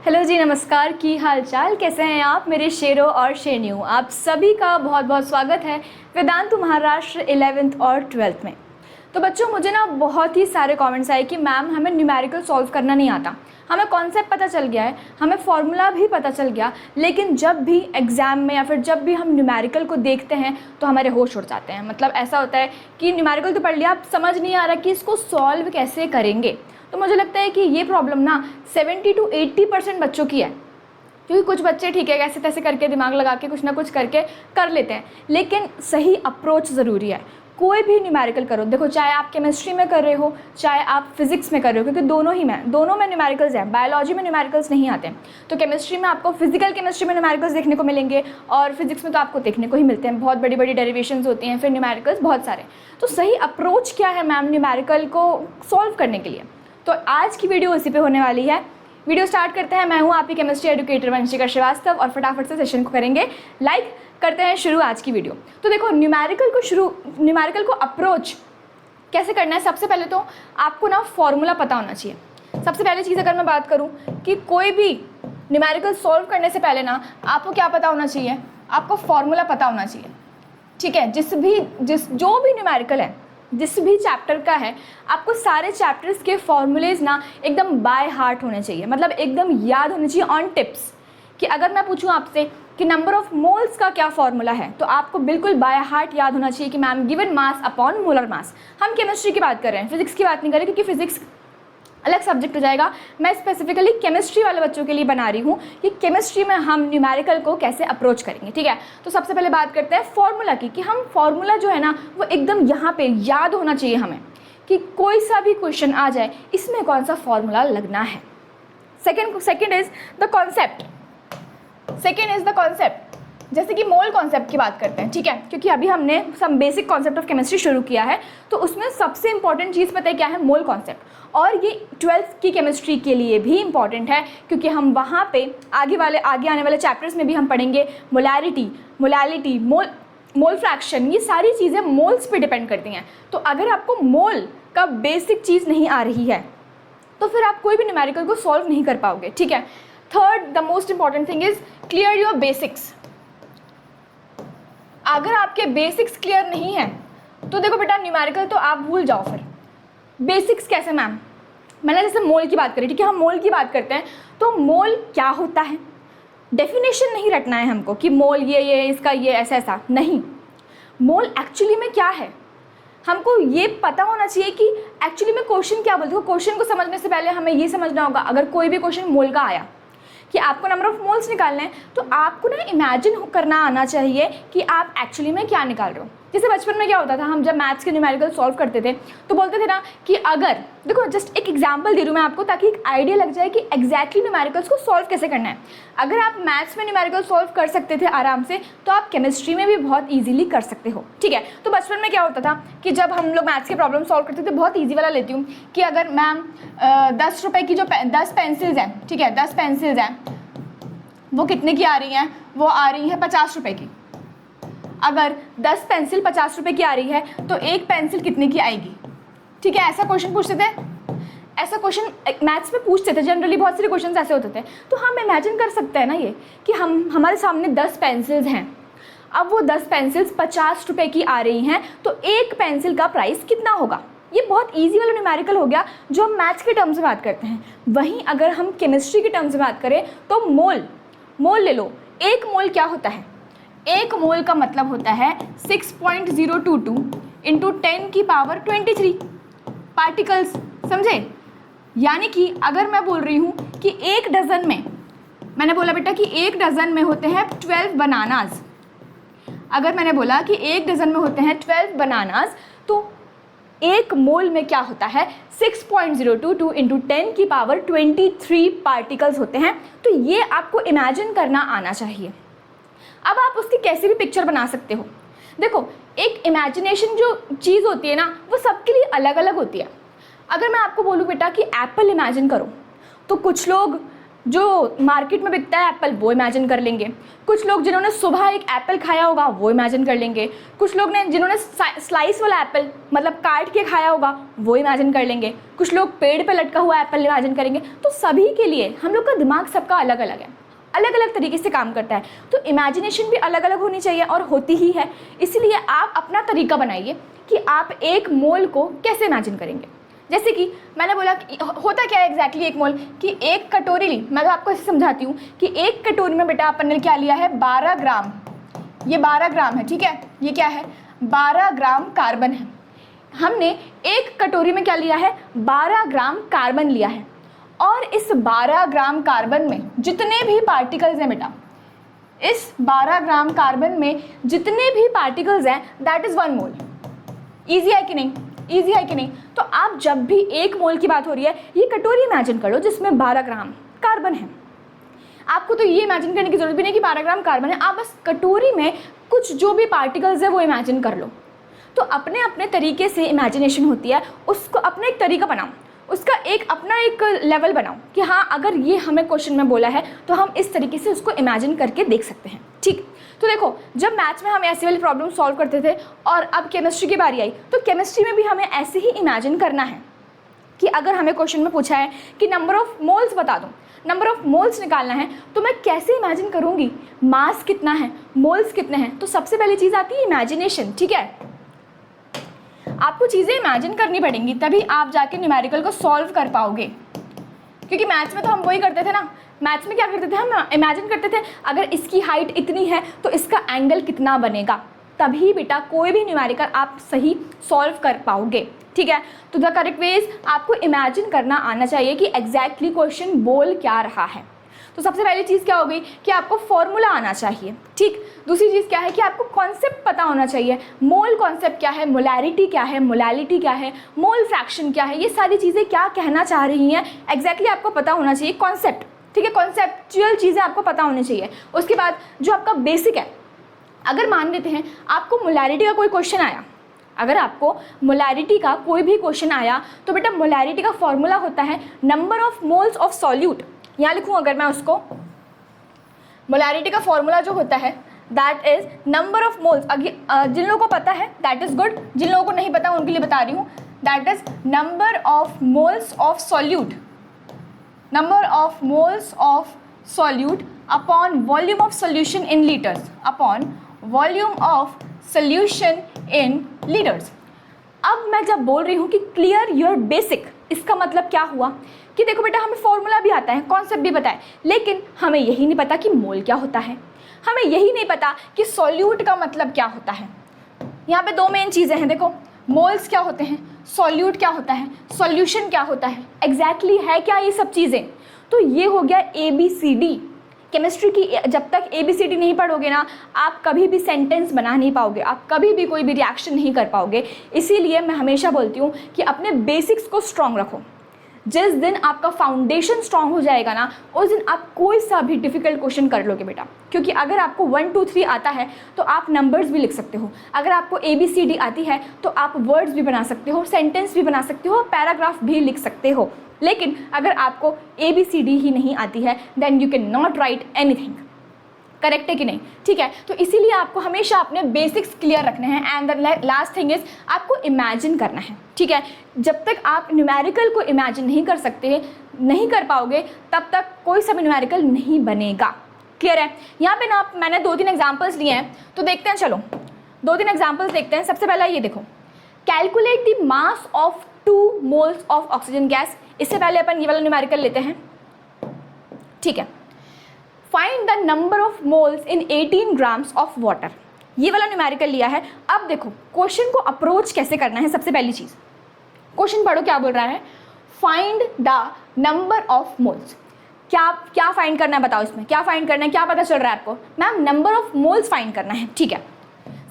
Hello जी, नमस्कार। की हाल चाल, कैसे हैं आप मेरे शेरों और शेरनियों। आप सभी का बहुत बहुत स्वागत है वेदांतु महाराष्ट्र 11th और 12th में। तो बच्चों, मुझे ना बहुत ही सारे कमेंट्स आए कि मैम हमें न्यूमेरिकल सॉल्व करना नहीं आता। हमें कॉन्सेप्ट पता चल गया है, हमें फॉर्मूला भी पता चल गया, लेकिन जब भी एग्ज़ाम में या फिर जब भी हम न्यूमेरिकल को देखते हैं तो हमारे होश उड़ जाते हैं। मतलब ऐसा होता है कि न्यूमेरिकल तो पढ़ लिया, अब समझ नहीं आ रहा कि इसको सॉल्व कैसे करेंगे। तो मुझे लगता है कि ये प्रॉब्लम ना 70 to 80% बच्चों की है, क्योंकि कुछ बच्चे ठीक है कैसे तैसे करके दिमाग लगा के कुछ ना कुछ करके कर लेते हैं, लेकिन सही अप्रोच ज़रूरी है। कोई भी न्यूमेरिकल करो, देखो चाहे आप केमिस्ट्री में कर रहे हो चाहे आप फिजिक्स में कर रहे हो, क्योंकि दोनों में न्यूमेरिकल्स हैं। बायोलॉजी में न्यूमेरिकल्स नहीं आते, तो केमिस्ट्री में आपको फिजिकल केमिस्ट्री में न्यूमेरिकल्स देखने को मिलेंगे और फिजिक्स में तो आपको देखने को ही मिलते हैं। बहुत बड़ी बड़ी डेरिवेशंस होती हैं, फिर न्यूमेरिकल्स बहुत सारे। तो सही अप्रोच क्या है मैम न्यूमेरिकल को सॉल्व करने के लिए, तो आज की वीडियो उसी पे होने वाली है। वीडियो स्टार्ट करते हैं। मैं हूँ आपकी केमिस्ट्री एजुकेटर वंशिका श्रीवास्तव और फटाफट से सेशन को करेंगे लाइक। करते हैं शुरू आज की वीडियो। तो देखो न्यूमेरिकल को अप्रोच कैसे करना है। सबसे पहले तो आपको ना फॉर्मूला पता होना चाहिए। सबसे पहली चीज़ अगर मैं बात करूँ कि कोई भी न्यूमेरिकल सॉल्व करने से पहले ना आपको क्या पता होना चाहिए, आपको फॉर्मूला पता होना चाहिए। ठीक है, जो भी न्यूमेरिकल है, जिस भी चैप्टर का है, आपको सारे चैप्टर्स के फॉर्मूलेज ना एकदम बाय हार्ट होने चाहिए, मतलब एकदम याद होने चाहिए ऑन टिप्स। कि अगर मैं पूछूं आपसे कि नंबर ऑफ मोल्स का क्या फॉर्मूला है, तो आपको बिल्कुल बाय हार्ट याद होना चाहिए कि ma'am given mass upon molar मास। हम केमिस्ट्री की बात कर रहे हैं, फिजिक्स की बात नहीं कर रहे, क्योंकि फिजिक्स अलग सब्जेक्ट हो जाएगा। मैं स्पेसिफिकली केमिस्ट्री वाले बच्चों के लिए बना रही हूँ कि केमिस्ट्री में हम न्यूमेरिकल को कैसे अप्रोच करेंगे। ठीक है, तो सबसे पहले बात करते हैं फॉर्मूला की, कि हम फॉर्मूला जो है ना वो एकदम यहाँ पे याद होना चाहिए हमें, कि कोई सा भी क्वेश्चन आ जाए इसमें कौन सा फॉर्मूला लगना है। Second is the concept. जैसे कि मोल कॉन्सेप्ट की बात करते हैं, ठीक है, क्योंकि अभी हमने some basic concept of chemistry शुरू किया है, तो उसमें सबसे इंपॉर्टेंट चीज़ पता है क्या है, मोल कॉन्सेप्ट। और ये 12th की केमिस्ट्री के लिए भी इंपॉर्टेंट है, क्योंकि हम वहाँ पे आगे आने वाले चैप्टर्स में भी हम पढ़ेंगे मोलैलिटी, मोल फ्रैक्शन, ये सारी चीज़ें मोल्स पे डिपेंड करती हैं। तो अगर आपको मोल का बेसिक चीज़ नहीं आ रही है तो फिर आप कोई भी न्यूमेरिकल को सॉल्व नहीं कर पाओगे। ठीक है, third the most important thing is clear your basics. अगर आपके बेसिक्स क्लियर नहीं है तो देखो बेटा, न्यूमेरिकल तो आप भूल जाओ। फिर बेसिक्स कैसे मैम, मैंने जैसे मोल की बात करी, ठीक है, हम मोल की बात करते हैं तो मोल क्या होता है, डेफिनेशन नहीं रटना है हमको कि मोल ये इसका ये ऐसा नहीं। मोल एक्चुअली में क्या है हमको ये पता होना चाहिए कि एक्चुअली में क्वेश्चन क्या बोलते हो। क्वेश्चन को समझने से पहले हमें ये समझना होगा, अगर कोई भी क्वेश्चन मोल का आया कि आपको नंबर ऑफ मोल्स निकालने हैं, तो आपको ना इमेजिन करना आना चाहिए कि आप एक्चुअली में क्या निकाल रहे हो। जैसे बचपन में क्या होता था, हम जब मैथ्स के न्यूमेरिकल सॉल्व करते थे तो बोलते थे ना कि अगर, देखो जस्ट एक एग्जांपल दे रही हूँ मैं आपको ताकि एक आइडिया लग जाए कि एग्जैक्टली न्यूमेरिकल्स को सॉल्व कैसे करना है। अगर आप मैथ्स में न्यूमेरिकल सॉल्व कर सकते थे आराम से, तो आप केमिस्ट्री में भी बहुत ईजिली कर सकते हो। ठीक है, तो बचपन में क्या होता था कि जब हम लोग मैथ्स के प्रॉब्लम सॉल्व करते थे, बहुत ईजी वाला लेती हूँ कि अगर मैम 10 रुपये की जो 10 पेंसिल्स हैं, ठीक है 10 पेंसिल्स हैं, वो कितने की आ रही हैं, वो आ रही है 50 रुपये की। अगर 10 पेंसिल 50 रुपये की आ रही है तो एक पेंसिल कितने की आएगी। ठीक है, ऐसा क्वेश्चन पूछते थे, ऐसा क्वेश्चन मैथ्स में पूछते थे जनरली, बहुत सारे क्वेश्चन ऐसे होते थे। तो हम इमेजिन कर सकते हैं ना ये कि हमारे सामने 10 पेंसिल्स हैं, अब वो 10 पेंसिल्स 50 रुपये की आ रही हैं, तो एक पेंसिल का प्राइस कितना होगा। ये बहुत ईजी वाला न्यूमेरिकल हो गया जो हम मैथ्स के टर्म्स में बात करते हैं। वहीं अगर हम केमिस्ट्री के टर्म्स में बात करें तो मोल ले लो। एक मोल क्या होता है, एक मोल का मतलब होता है 6.022 इंटू 10 की पावर 23 पार्टिकल्स। समझे, यानी कि अगर मैं बोल रही हूँ कि एक डजन में, मैंने बोला बेटा कि एक डजन में होते हैं 12 बनानाज। अगर मैंने बोला कि एक डजन में होते हैं 12 बनानाज, तो एक मोल में क्या होता है 6.022 इंटू 10 की पावर 23 पार्टिकल्स होते हैं। तो ये आपको इमेजिन करना आना चाहिए। अब आप उसकी कैसी भी पिक्चर बना सकते हो। देखो, एक इमेजिनेशन जो चीज़ होती है ना, वो सबके लिए अलग अलग होती है। अगर मैं आपको बोलूँ बेटा कि एप्पल इमेजिन करो, तो कुछ लोग जो मार्केट में बिकता है एप्पल वो इमेजिन कर लेंगे, कुछ लोग जिन्होंने सुबह एक एप्पल खाया होगा वो इमेजिन कर लेंगे, कुछ लोग ने जिन्होंने स्लाइस वाला एप्पल मतलब काट के खाया होगा वो इमेजिन कर लेंगे, कुछ लोग पेड़ पे लटका हुआ एप्पल इमेजिन करेंगे। तो सभी के लिए हम लोग का दिमाग सबका अलग अलग है, अलग अलग तरीके से काम करता है, तो इमेजिनेशन भी अलग अलग होनी चाहिए और होती ही है। इसलिए आप अपना तरीका बनाइए कि आप एक मोल को कैसे इमेजिन करेंगे। जैसे कि मैंने बोला कि होता क्या है एग्जैक्टली एक मोल, कि एक कटोरी ली, मैं तो आपको ऐसे समझाती हूँ कि एक कटोरी में बेटा अपन ने क्या लिया है 12 ग्राम, ये 12 ग्राम है, ठीक है, ये क्या है 12 ग्राम कार्बन है। हमने एक कटोरी में क्या लिया है 12 ग्राम कार्बन लिया है, और इस 12 ग्राम कार्बन में जितने भी पार्टिकल्स हैं बेटा, इस 12 ग्राम कार्बन में जितने भी पार्टिकल्स हैं दैट इज़ 1 मोल। ईजी है कि नहीं, ईजी है कि नहीं। तो आप जब भी एक मोल की बात हो रही है, ये कटोरी इमेजिन कर लो जिसमें 12 ग्राम कार्बन है। आपको तो ये इमेजिन करने की जरूरत भी नहीं कि 12 ग्राम कार्बन है, आप बस कटोरी में कुछ जो भी पार्टिकल्स है वो इमेजिन कर लो। तो अपने अपने तरीके से इमेजिनेशन होती है, उसको अपना एक तरीका बनाओ, उसका एक अपना एक लेवल बनाओ कि हाँ अगर ये हमें क्वेश्चन में बोला है तो हम इस तरीके से उसको इमेजिन करके देख सकते हैं। ठीक, तो देखो जब मैथ्स में हम ऐसी वाली प्रॉब्लम सॉल्व करते थे और अब केमिस्ट्री की बारी आई, तो केमिस्ट्री में भी हमें ऐसे ही इमेजिन करना है कि अगर हमें क्वेश्चन में पूछा है कि नंबर ऑफ मोल्स बता दो, नंबर ऑफ मोल्स निकालना है, तो मैं कैसे इमेजिन करूँगी मास कितना है, मोल्स कितने हैं। तो सबसे पहली चीज़ आती है इमेजिनेशन। ठीक है, आपको चीज़ें इमेजिन करनी पड़ेंगी तभी आप जाके न्यूमेरिकल को सॉल्व कर पाओगे। क्योंकि मैथ्स में तो हम वही करते थे ना, मैथ्स में क्या करते थे हम इमेजिन करते थे अगर इसकी हाइट इतनी है तो इसका एंगल कितना बनेगा, तभी बेटा कोई भी न्यूमेरिकल आप सही सॉल्व कर पाओगे। ठीक है, तो द करेक्ट वे इज आपको इमेजिन करना आना चाहिए कि एग्जैक्टली क्वेश्चन बोल क्या रहा है। तो सबसे पहली चीज़ क्या हो गई कि आपको फॉर्मूला आना चाहिए। ठीक, दूसरी चीज़ क्या है कि आपको कॉन्सेप्ट पता होना चाहिए, मोल कॉन्सेप्ट क्या है, मोलैरिटी क्या है, मोलालिटी क्या है, मोल फ्रैक्शन क्या है, ये सारी चीज़ें क्या कहना चाह रही हैं एग्जैक्टली आपको पता होना चाहिए कॉन्सेप्ट। ठीक है, कॉन्सेप्चुअल चीज़ें आपको पता होनी चाहिए। उसके बाद जो आपका बेसिक है, अगर मान लेते हैं आपको मोलैरिटी का कोई क्वेश्चन आया, अगर आपको मोलैरिटी का कोई भी क्वेश्चन आया तो बेटा मोलैरिटी का फॉर्मूला होता है number of moles of solute. यहाँ लिखूँ अगर मैं उसको, मोलैरिटी का फॉर्मूला जो होता है that is number of moles. जिन लोगों को पता है दैट इज गुड, जिन लोगों को नहीं पता उनके लिए बता रही हूँ, that is number of moles of solute, number of moles of solute upon volume of solution in litres, upon volume of solution in litres. अब मैं जब बोल रही हूँ कि क्लियर योर बेसिक, इसका मतलब क्या हुआ कि देखो बेटा हमें फॉर्मूला भी आता है, कॉन्सेप्ट भी पता है, लेकिन हमें यही नहीं पता कि मोल क्या होता है, हमें यही नहीं पता कि सॉल्यूट का मतलब क्या होता है। यहाँ पे दो मेन चीज़ें हैं, देखो मोल्स क्या होते हैं, सॉल्यूट क्या होता है, सॉल्यूशन क्या होता है, एग्जैक्टली है क्या ये सब चीज़ें। तो ये हो गया ABCD। केमिस्ट्री की जब तक ABCD नहीं पढ़ोगे ना, आप कभी भी सेंटेंस बना नहीं पाओगे, आप कभी भी कोई भी रिएक्शन नहीं कर पाओगे। इसीलिए मैं हमेशा बोलती हूँ कि अपने बेसिक्स को स्ट्रॉन्ग रखो। जिस दिन आपका फाउंडेशन स्ट्रॉन्ग हो जाएगा ना, उस दिन आप कोई सा भी डिफिकल्ट क्वेश्चन कर लोगे बेटा। क्योंकि अगर आपको 1 2 3 आता है तो आप नंबर्स भी लिख सकते हो, अगर आपको ABCD आती है तो आप वर्ड्स भी बना सकते हो, सेंटेंस भी बना सकते हो, पैराग्राफ भी लिख सकते हो। लेकिन अगर आपको ABCD ही नहीं आती है then you can not write anything. Correct है कि नहीं? ठीक है, तो इसीलिए आपको हमेशा अपने बेसिक्स क्लियर रखने हैं and the last thing is आपको इमेजिन करना है। ठीक है, जब तक आप न्यूमेरिकल को इमेजिन नहीं कर सकते, नहीं कर पाओगे, तब तक कोई सा भी न्यूमेरिकल नहीं बनेगा। क्लियर है? यहाँ पे ना मैंने 2-3 एग्जाम्पल्स लिए हैं, तो देखते हैं, चलो 2-3 एग्जाम्पल्स देखते हैं। सबसे पहला ये देखो, calculate the mass of 2 moles of oxygen gas. इससे पहले अपन ये वाला न्यूमेरिकल लेते हैं। ठीक है, find the number of moles in 18 grams of water. ये वाला न्यूमेरिकल लिया है। अब देखो क्वेश्चन को अप्रोच कैसे करना है। सबसे पहली चीज, क्वेश्चन पढ़ो क्या बोल रहा है, find the number of moles. क्या फाइंड करना है बताओ, इसमें क्या फाइंड करना है, क्या पता चल रहा है आपको? Ma'am number of moles find करना है। ठीक है,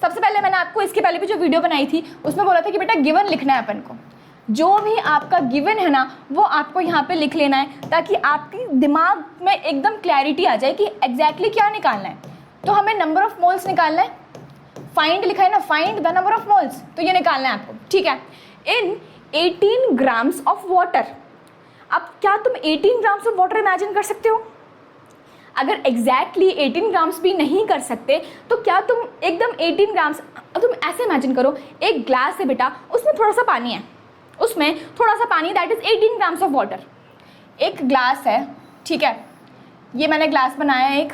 सबसे पहले मैंने आपको इसके पहले भी जो वीडियो बनाई थी उसमें बोला था कि बेटा गिवन लिखना है अपन को, जो भी आपका गिवन है ना वो आपको यहाँ पे लिख लेना है, ताकि आपकी दिमाग में एकदम क्लैरिटी आ जाए कि एग्जैक्टली क्या निकालना है। तो हमें नंबर ऑफ मोल्स निकालना है, फाइंड लिखा है ना, find the number of moles, तो ये निकालना है आपको। ठीक है, इन 18 ग्राम्स ऑफ वाटर। अब क्या तुम 18 ग्राम्स ऑफ वाटर इमेजिन कर सकते हो? अगर एग्जैक्टली 18 ग्राम्स भी नहीं कर सकते तो क्या तुम एकदम 18 ग्राम्स, तुम ऐसे इमेजिन करो एक ग्लास है बेटा, उसमें थोड़ा सा पानी है, उसमें थोड़ा सा पानी, that is 18 grams of water. एक ग्लास है, ठीक है, ये मैंने ग्लास बनाया है एक।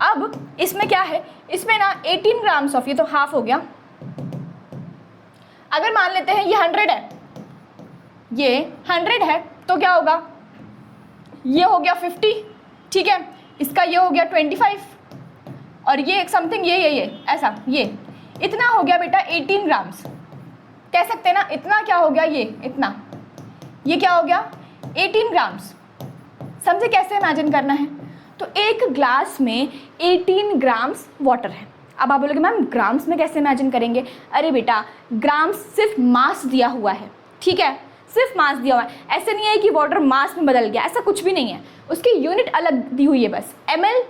अब इसमें क्या है, इसमें ना 18 ग्राम्स ऑफ, ये तो हाफ हो गया। अगर मान लेते हैं ये 100 है, ये 100 है, तो क्या होगा, ये हो गया 50, ठीक है, इसका ये हो गया 25 और ये एक समथिंग ये ऐसा, ये इतना हो गया बेटा 18 ग्राम्स। कह सकते हैं ना इतना क्या हो गया, ये इतना, ये क्या हो गया 18 ग्राम्स। समझे कैसे इमेजिन करना है। तो एक ग्लास में 18 ग्राम्स वाटर है। अब आप बोलोगे मैम ग्राम्स में कैसे इमेजिन करेंगे। अरे बेटा ग्राम्स सिर्फ मास दिया हुआ है, ठीक है, सिर्फ मास दिया हुआ है, ऐसे नहीं है कि वाटर मास में बदल गया, ऐसा कुछ भी नहीं है, उसकी यूनिट अलग दी हुई है बस। ml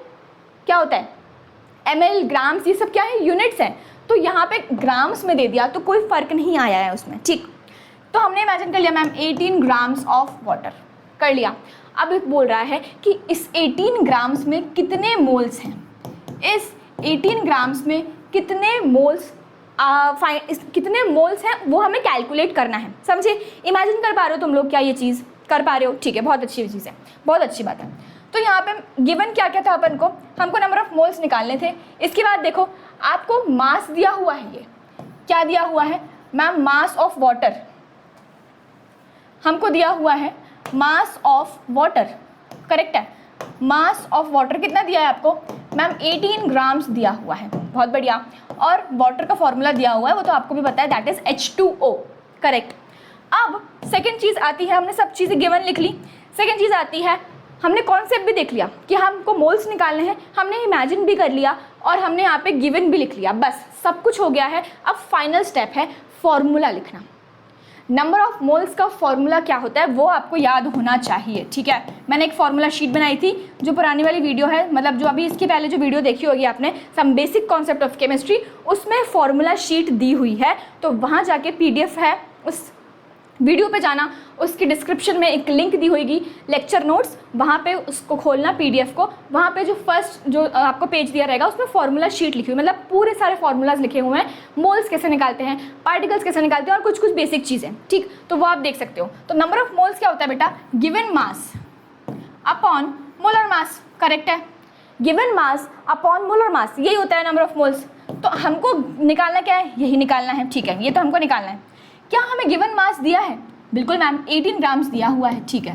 क्या होता है, ml ग्राम्स ये सब क्या है, यूनिट्स हैं, तो यहाँ पे ग्राम्स में दे दिया तो कोई फ़र्क नहीं आया है उसमें, ठीक। तो हमने इमेजिन कर लिया मैम 18 ग्राम्स ऑफ वाटर कर लिया। अब ये बोल रहा है कि इस 18 ग्राम्स में कितने मोल्स हैं, इस 18 ग्राम्स में कितने मोल्स कितने मोल्स हैं वो हमें कैलकुलेट करना है। समझे, इमेजिन कर पा रहे हो तुम लोग क्या ये चीज़ कर पा रहे हो, ठीक है, बहुत अच्छी चीज़ है, बहुत अच्छी बात है। तो यहाँ पे गिवन क्या क्या था अपन को, हमको नंबर ऑफ मोल्स निकालने थे। इसके बाद देखो आपको मास दिया हुआ है, ये क्या दिया हुआ है मैम, मास ऑफ वाटर, हमको दिया हुआ है मास ऑफ वाटर, करेक्ट है, मास ऑफ वाटर कितना दिया है आपको मैम 18 ग्राम्स दिया हुआ है, बहुत बढ़िया। और वाटर का फॉर्मूला दिया हुआ है वो तो आपको भी पता है, दैट इज H2O, करेक्ट। अब सेकंड चीज़ आती है, हमने सब चीज़ें गिवन लिख ली, सेकंड चीज़ आती है हमने कॉन्सेप्ट भी देख लिया कि हमको मोल्स निकालने हैं, हमने इमेजिन भी कर लिया और हमने यहाँ पे गिवन भी लिख लिया, बस सब कुछ हो गया है। अब फाइनल स्टेप है फॉर्मूला लिखना। नंबर ऑफ मोल्स का फॉर्मूला क्या होता है वो आपको याद होना चाहिए, ठीक है। मैंने एक फॉर्मूला शीट बनाई थी, जो पुरानी वाली वीडियो है, मतलब जो अभी इसके पहले जो वीडियो देखी होगी आपने, some basic concept of chemistry, उसमें फॉर्मूला शीट दी हुई है, तो वहाँ जाके PDF है, उस वीडियो पे जाना, उसकी डिस्क्रिप्शन में एक लिंक दी होगी लेक्चर नोट्स, वहाँ पे उसको खोलना PDF को, वहाँ पे जो फर्स्ट जो आपको पेज दिया रहेगा उसमें फॉर्मूला शीट लिखी हुई, मतलब पूरे सारे फॉर्मूलाज लिखे हुए हैं, मोल्स कैसे निकालते हैं, पार्टिकल्स कैसे निकालते हैं और कुछ कुछ बेसिक चीज़ें, ठीक, तो वो आप देख सकते हो। तो नंबर ऑफ मोल्स क्या होता है बेटा, given mass upon molar mass, correct है, given mass upon molar mass, यही होता है नंबर ऑफ मोल्स। तो हमको निकालना क्या है, यही निकालना है, ठीक है, ये तो हमको निकालना है। क्या हमें गिवन मास दिया है, बिल्कुल मैम 18 ग्राम्स दिया हुआ है, ठीक है।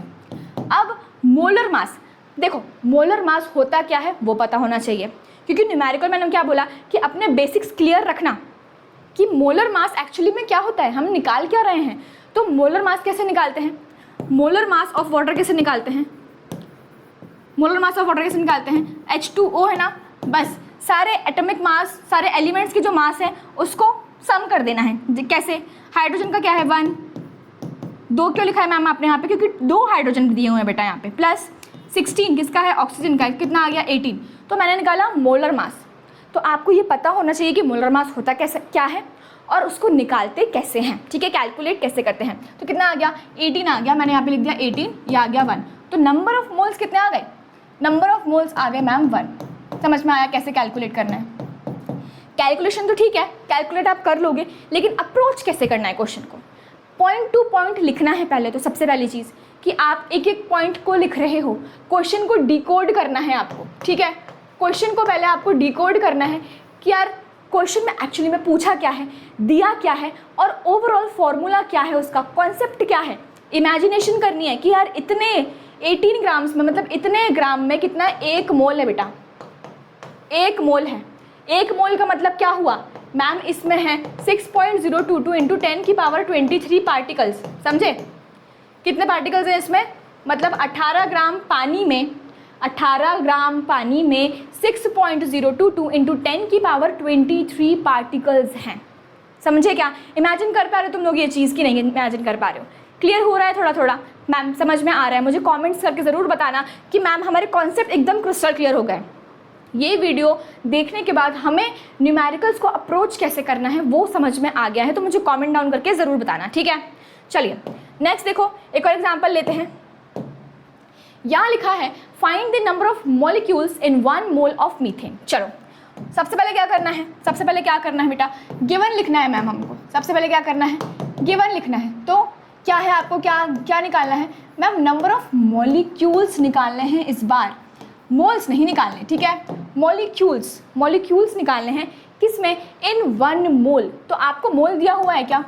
अब मोलर मास, देखो मोलर मास होता क्या है वो पता होना चाहिए, क्योंकि न्यूमेरिकल मैंने क्या बोला कि अपने बेसिक्स क्लियर रखना कि मोलर मास एक्चुअली में क्या होता है, हम निकाल क्या रहे हैं। तो मोलर मास कैसे निकालते हैं, मोलर मास ऑफ वाटर कैसे निकालते हैं, मोलर मास ऑफ वाटर कैसे निकालते हैं, H2O है ना, बस सारे एटॉमिक मास, सारे एलिमेंट्स के जो मास है उसको सम कर देना है। कैसे, हाइड्रोजन का क्या है 1, 2 क्यों लिखा है मैम आपने यहाँ पे, क्योंकि 2 हाइड्रोजन दिए हुए हैं बेटा यहाँ पे, प्लस 16 किसका है, ऑक्सीजन का, कितना आ गया 18, तो मैंने निकाला मोलर मास। तो आपको ये पता होना चाहिए कि मोलर मास होता कैसे क्या है और उसको निकालते कैसे हैं, ठीक है, कैलकुलेट कैसे करते हैं। तो कितना आ गया 18 आ गया, मैंने यहाँ पे लिख दिया 18, ये आ गया 1, तो नंबर ऑफ मोल्स कितने आ गए, नंबर ऑफ मोल्स आ गए मैम 1। समझ में आया कैसे कैलकुलेट करना है। कैलकुलेशन तो ठीक है, कैलकुलेट आप कर लोगे, लेकिन अप्रोच कैसे करना है क्वेश्चन को, पॉइंट टू पॉइंट लिखना है पहले तो, सबसे पहली चीज़ कि आप एक एक पॉइंट को लिख रहे हो, क्वेश्चन को डिकोड करना है आपको, ठीक है, क्वेश्चन को पहले आपको डिकोड करना है कि यार क्वेश्चन में एक्चुअली में पूछा क्या है, दिया क्या है और ओवरऑल फॉर्मूला क्या है, उसका कॉन्सेप्ट क्या है। इमेजिनेशन करनी है कि यार इतने 18 ग्राम्स में, मतलब इतने ग्राम में कितना, 1 मोल है बेटा, 1 मोल है। 1 मोल का मतलब क्या हुआ मैम, इसमें है 6.022 इंटू 10 की पावर 23 पार्टिकल्स। समझे कितने पार्टिकल्स हैं इसमें, मतलब 18 ग्राम पानी में, 18 ग्राम पानी में 6.022 इंटू 10 की पावर 23 पार्टिकल्स हैं। समझे क्या, इमेजिन कर पा रहे हो तुम लोग ये चीज़ की नहीं इमेजिन कर पा रहे हो, क्लियर हो रहा है थोड़ा थोड़ा मैम, समझ में आ रहा है, मुझे कमेंट्स करके ज़रूर बताना कि मैम हमारे कॉन्सेप्ट एकदम क्रिस्टल क्लियर हो गए। ये वीडियो देखने के बाद हमें न्यूमेरिकल्स को अप्रोच कैसे करना है वो समझ में आ गया है, तो मुझे कमेंट डाउन करके ज़रूर बताना, ठीक है। चलिए नेक्स्ट देखो, एक और एग्जांपल लेते हैं। यहाँ लिखा है find the number of molecules in 1 mole of methane. चलो सबसे पहले क्या करना है, सबसे पहले क्या करना है बेटा, गिवन लिखना है मैम हमको। सबसे पहले क्या करना है, गिवन लिखना है। तो क्या है, आपको क्या क्या निकालना है मैम, नंबर ऑफ मॉलिक्यूल्स निकालने हैं इस बार, मोल्स नहीं निकालने, ठीक है, मॉलिक्यूल्स, मॉलिक्यूल्स निकालने हैं किसमें, इन 1 मोल। तो आपको मोल दिया हुआ है क्या,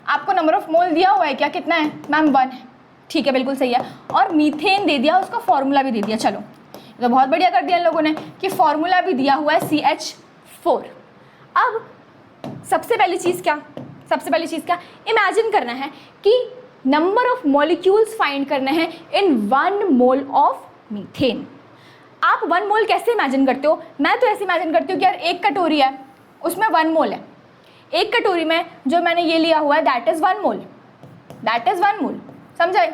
आपको नंबर ऑफ मोल दिया हुआ है क्या, कितना है मैम 1 है, ठीक है बिल्कुल सही है। और मीथेन दे दिया, उसका फॉर्मूला भी दे दिया। चलो तो बहुत बढ़िया कर दिया इन लोगों ने कि फॉर्मूला भी दिया हुआ है CH4। अब सबसे पहली चीज़ क्या, सबसे पहली चीज़ क्या, इमेजिन करना है कि नंबर ऑफ मॉलिक्यूल्स फाइंड करने हैं इन 1 मोल ऑफ मीथेन। आप 1 मोल कैसे इमेजिन करते हो, मैं तो ऐसे इमेजिन करती हूँ कि यार एक कटोरी है उसमें 1 मोल है, एक कटोरी में जो मैंने ये लिया हुआ है that is 1 mole, that is 1 मोल, समझे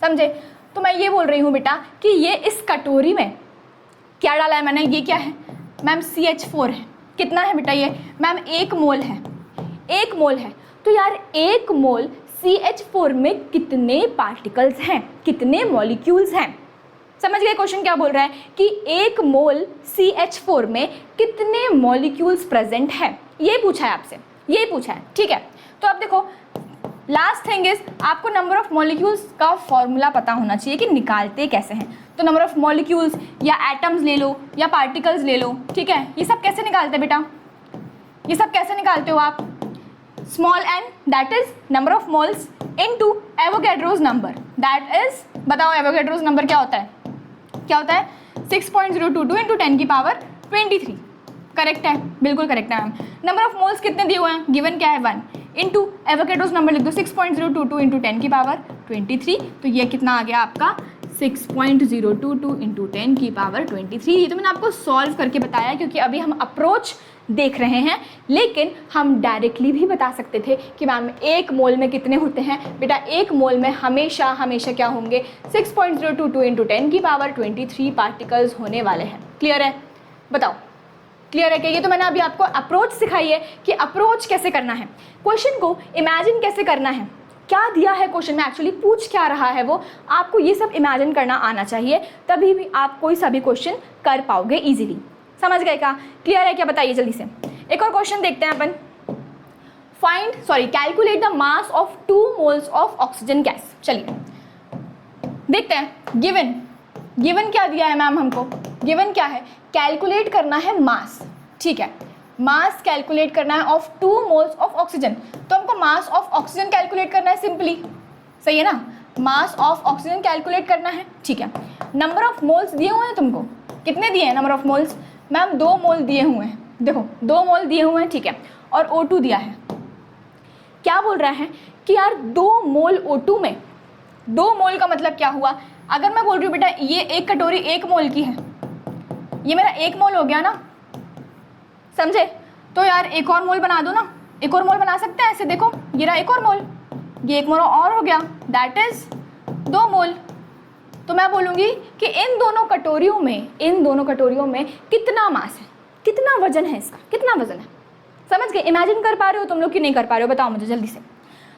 समझे। तो मैं ये बोल रही हूँ बेटा कि ये इस कटोरी में क्या डाला है मैंने, ये क्या है मैम CH4 है। कितना है बेटा ये मैम 1 मोल है, 1 मोल है। तो यार 1 मोल CH4 में कितने पार्टिकल्स हैं, कितने मॉलिक्यूल्स हैं, समझ गए क्वेश्चन क्या बोल रहा है कि 1 मोल CH4 में कितने मॉलिक्यूल्स प्रेजेंट है, ये पूछा है आपसे, ये पूछा है, ठीक है। तो अब देखो लास्ट थिंग इज आपको नंबर ऑफ मॉलिक्यूल्स का फॉर्मूला पता होना चाहिए कि निकालते कैसे हैं। तो नंबर ऑफ मॉलिक्यूल्स या एटम्स ले लो या पार्टिकल्स ले लो, ठीक है, ये सब कैसे निकालते हैं बेटा, ये सब कैसे निकालते हो आप, small n that is number of moles into Avogadro's number, that is, बताओ एवोगैड्रोस नंबर क्या होता है, क्या होता है 6.022 इंटू 10 की पावर 23। करेक्ट है, बिल्कुल करेक्ट है मैम। नंबर ऑफ मोल्स कितने दिए हुए हैं, गिवन क्या है 1, इंटू एवोगैड्रोस नंबर लिख दो 6.022 इंटू 10 की पावर 23। तो ये कितना आ गया आपका 6.022 इंटू 10 की पावर 23। ये तो मैंने आपको सॉल्व करके बताया क्योंकि अभी हम अप्रोच देख रहे हैं, लेकिन हम डायरेक्टली भी बता सकते थे कि मैम 1 मोल में कितने होते हैं। बेटा 1 मोल में हमेशा हमेशा क्या होंगे 6.022 इंटू 10 की पावर 23 पार्टिकल्स होने वाले हैं। क्लियर है, बताओ क्लियर है क्या। ये तो मैंने अभी आपको अप्रोच सिखाई है कि अप्रोच कैसे करना है, क्वेश्चन को इमेजिन कैसे करना है, क्या दिया है क्वेश्चन में, एक्चुअली पूछ क्या रहा है वो, आपको ये सब इमेजिन करना आना चाहिए, तभी भी आप कोई सा भी क्वेश्चन कर पाओगे इजीली। समझ गए क्या, क्लियर है क्या, बताइए जल्दी से। एक और क्वेश्चन देखते हैं अपन, calculate the mass of 2 moles of oxygen gas. चलिए देखते हैं। गिवन क्या दिया है मैम हमको, गिवन क्या है, कैलकुलेट करना है मास, ठीक है, मास कैलकुलेट करना है ऑफ 2 मोल्स ऑफ ऑक्सीजन। तो हमको मास ऑफ ऑक्सीजन कैलकुलेट करना है सिंपली, सही है ना, मास ऑफ ऑक्सीजन कैलकुलेट करना है, ठीक है। नंबर ऑफ मोल्स दिए हुए हैं तुमको, कितने दिए हैं नंबर ऑफ मोल्स मैम 2 मोल दिए हुए हैं, देखो 2 मोल दिए हुए हैं, ठीक है, और O2 दिया है। क्या बोल रहा है कि यार 2 मोल O2 में, 2 मोल का मतलब क्या हुआ, अगर मैं बोल रही हूँ बेटा ये एक कटोरी 1 मोल की है, ये मेरा 1 मोल हो गया ना, समझे, तो यार एक और मोल बना दो ना, एक और मोल बना सकते हैं ऐसे, देखो ये रहा एक और मोल, ये 1 मोल और हो गया, दैट इज 2 मोल। तो मैं बोलूँगी कि इन दोनों कटोरियों में कितना मास है, कितना वजन है इसका, कितना वजन है, समझ गए, इमेजिन कर पा रहे हो तुम लोग कि नहीं कर पा रहे हो, बताओ मुझे जल्दी से।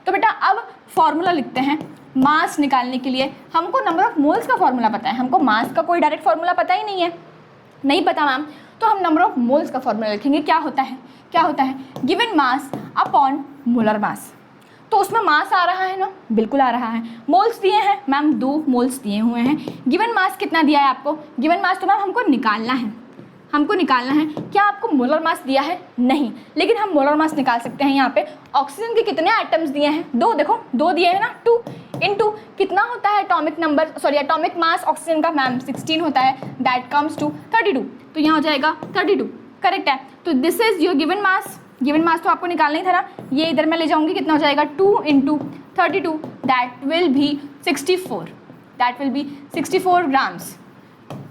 तो बेटा अब फॉर्मूला लिखते हैं मास निकालने के लिए। हमको नंबर ऑफ मोल्स का फॉर्मूला पता है, हमको मास का कोई डायरेक्ट फॉर्मूला पता ही नहीं है, नहीं पता मैम, तो हम नंबर ऑफ मोल्स का फॉर्मूला लिखेंगे। क्या होता है गिवन मास अपॉन मोलर मास। तो उसमें मास आ रहा है ना, बिल्कुल आ रहा है। मोल्स दिए हैं मैम 2 मोल्स दिए हुए हैं। गिवन मास कितना दिया है आपको, गिवन मास तो मैम हमको निकालना है, क्या आपको मोलर मास दिया है, नहीं, लेकिन हम मोलर मास निकाल सकते हैं। यहाँ पे ऑक्सीजन के कितने एटम्स दिए हैं, 2, देखो 2 दिए हैं ना, 2 इंटू कितना होता है एटॉमिक मास ऑक्सीजन का मैम 16 होता है, दैट कम्स टू 32। तो यहाँ हो जाएगा 32, करेक्ट है। तो this is your given mass तो आपको निकालना ही था ना, ये इधर मैं ले जाऊंगी, कितना हो जाएगा 2 into 32, that will be 64 grams.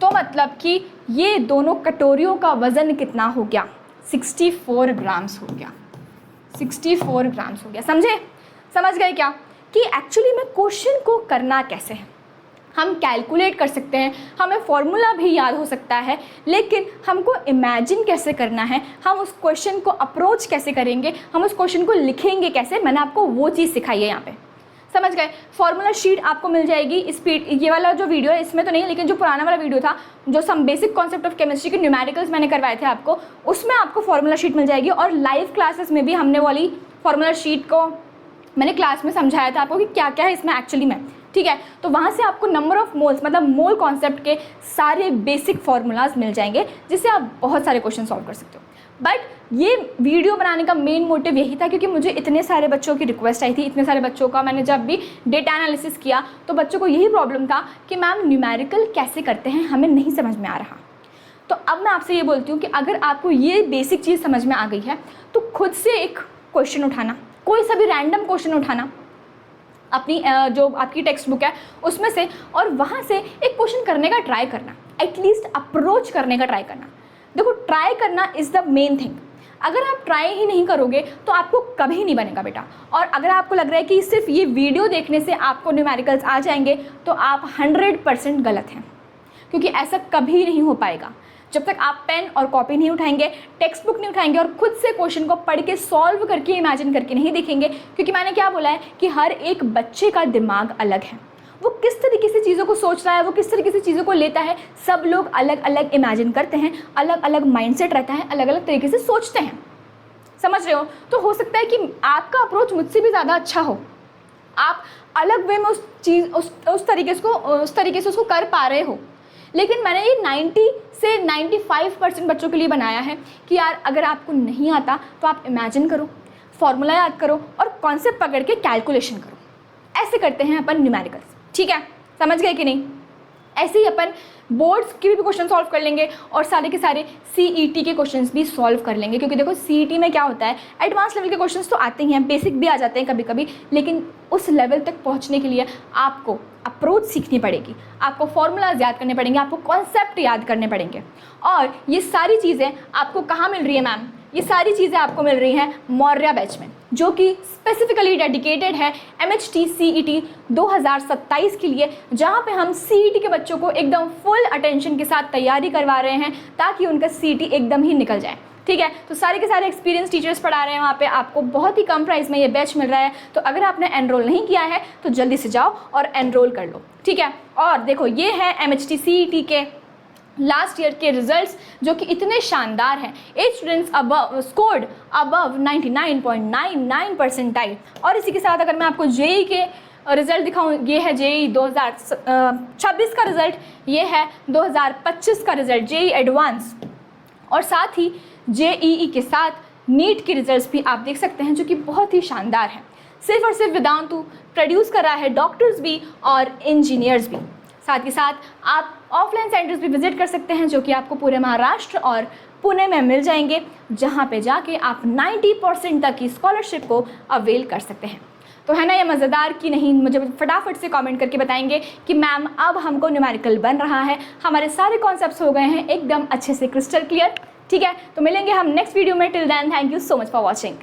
तो मतलब कि ये दोनों कटोरियों का वजन कितना हो गया, 64 ग्राम्स हो गया, 64 ग्राम्स हो गया। समझ गए क्या कि एक्चुअली में क्वेश्चन को करना कैसे है। हम कैलकुलेट कर सकते हैं, हमें फॉर्मूला भी याद हो सकता है, लेकिन हमको इमेजिन कैसे करना है, हम उस क्वेश्चन को अप्रोच कैसे करेंगे, हम उस क्वेश्चन को लिखेंगे कैसे, मैंने आपको वो चीज़ सिखाई है यहाँ पे। समझ गए। फॉर्मूला शीट आपको मिल जाएगी इस ये वाला जो वीडियो है इसमें तो नहीं, लेकिन जो पुराना वाला वीडियो था जो some basic concept of chemistry के न्यूमेरिकल्स मैंने करवाए थे आपको, उसमें आपको फॉर्मूला शीट मिल जाएगी। और लाइव क्लासेस में भी हमने वाली फॉर्मूला शीट को मैंने क्लास में समझाया था आपको कि क्या क्या है इसमें एक्चुअली में, ठीक है। तो वहाँ से आपको नंबर ऑफ मोल्स मतलब मोल कॉन्सेप्ट के सारे बेसिक फार्मूलाज मिल जाएंगे, जिससे आप बहुत सारे क्वेश्चन सॉल्व कर सकते हो। बट ये वीडियो बनाने का मेन मोटिव यही था क्योंकि मुझे इतने सारे बच्चों की रिक्वेस्ट आई थी, इतने सारे बच्चों का मैंने जब भी डेटा एनालिसिस किया तो बच्चों को यही प्रॉब्लम था कि मैम न्यूमेरिकल कैसे करते हैं, हमें नहीं समझ में आ रहा। तो अब मैं आपसे ये बोलती हूँ कि अगर आपको ये बेसिक चीज़ समझ में आ गई है तो खुद से एक क्वेश्चन उठाना, कोई सा भी रैंडम क्वेश्चन उठाना अपनी जो आपकी टेक्स्ट बुक है उसमें से, और वहाँ से एक क्वेश्चन करने का ट्राई करना, एटलीस्ट अप्रोच करने का ट्राई करना। देखो, ट्राई करना इज़ द मेन थिंग। अगर आप ट्राई ही नहीं करोगे तो आपको कभी नहीं बनेगा बेटा। और अगर आपको लग रहा है कि सिर्फ ये वीडियो देखने से आपको न्यूमेरिकल्स आ जाएंगे तो आप 100% गलत हैं, क्योंकि ऐसा कभी नहीं हो पाएगा जब तक आप पेन और कॉपी नहीं उठाएंगे, टेक्स्ट बुक नहीं उठाएंगे और खुद से क्वेश्चन को पढ़ के सॉल्व करके इमेजिन करके नहीं देखेंगे। क्योंकि मैंने क्या बोला है कि हर एक बच्चे का दिमाग अलग है, वो किस तरीके से चीज़ों को सोच रहा है, वो किस तरीके से चीज़ों को लेता है। सब लोग अलग अलग इमेजिन करते हैं, अलग अलग माइंडसेट रहता है, अलग अलग तरीके से सोचते हैं, समझ रहे हो। तो हो सकता है कि आपका अप्रोच मुझसे भी ज़्यादा अच्छा हो, आप अलग वे में उस तरीके से उसको कर पा रहे हो। लेकिन मैंने ये 90 से 95% बच्चों के लिए बनाया है कि यार अगर आपको नहीं आता तो आप इमेजिन करो, फॉर्मूला याद करो और कॉन्सेप्ट पकड़ के कैलकुलेशन करो। ऐसे करते हैं अपन न्यूमेरिकल्स, ठीक है, समझ गए कि नहीं। ऐसे ही अपन बोर्ड्स के भी क्वेश्चन सॉल्व कर लेंगे और सारे के सारे CET के क्वेश्चंस भी सॉल्व कर लेंगे। क्योंकि देखो CET में क्या होता है, एडवांस लेवल के क्वेश्चंस तो आते ही हैं, बेसिक भी आ जाते हैं कभी कभी, लेकिन उस लेवल तक पहुंचने के लिए आपको अप्रोच सीखनी पड़ेगी, आपको फॉर्मूलाज याद करने पड़ेंगे, आपको कॉन्सेप्ट याद करने पड़ेंगे। और ये सारी चीज़ें आपको कहाँ मिल रही है मैम? ये सारी चीज़ें आपको मिल रही हैं मौर्या बैच में, जो कि स्पेसिफिकली डेडिकेटेड है MHT CET 2027 के लिए, जहाँ पे हम CET के बच्चों को एकदम फुल अटेंशन के साथ तैयारी करवा रहे हैं ताकि उनका CET एकदम ही निकल जाए, ठीक है। तो सारे के सारे एक्सपीरियंस टीचर्स पढ़ा रहे हैं वहाँ पे, आपको बहुत ही कम प्राइस में ये बैच मिल रहा है। तो अगर आपने एनरोल नहीं किया है तो जल्दी से जाओ और एनरोल कर लो, ठीक है। और देखो, ये है MHT CET के लास्ट ईयर के रिजल्ट्स जो कि इतने शानदार हैं। 8 स्टूडेंट्स स्कोर्ड अबव 99.99 परसेंटाइल। और इसी के साथ अगर मैं आपको JEE के रिज़ल्ट दिखाऊं, ये है JEE 2026 का रिज़ल्ट, ये है 2025 का रिज़ल्ट JEE एडवांस, और साथ ही JEE के साथ नीट के रिजल्ट्स भी आप देख सकते हैं जो कि बहुत ही शानदार है। सिर्फ और सिर्फ वेदांतु प्रोड्यूस कर रहा है डॉक्टर्स भी और इंजीनियर्स भी। साथ ही साथ आप ऑफलाइन सेंटर्स भी विजिट कर सकते हैं जो कि आपको पूरे महाराष्ट्र और पुणे में मिल जाएंगे, जहां पे जाके आप 90% तक की स्कॉलरशिप को अवेल कर सकते हैं। तो है ना ये मज़ेदार कि नहीं? मुझे फटाफट से कमेंट करके बताएंगे कि मैम अब हमको न्यूमेरिकल बन रहा है, हमारे सारे कॉन्सेप्ट्स हो गए हैं एकदम अच्छे से क्रिस्टल क्लियर, ठीक है। तो मिलेंगे हम नेक्स्ट वीडियो में। Till then thank you so much for watching.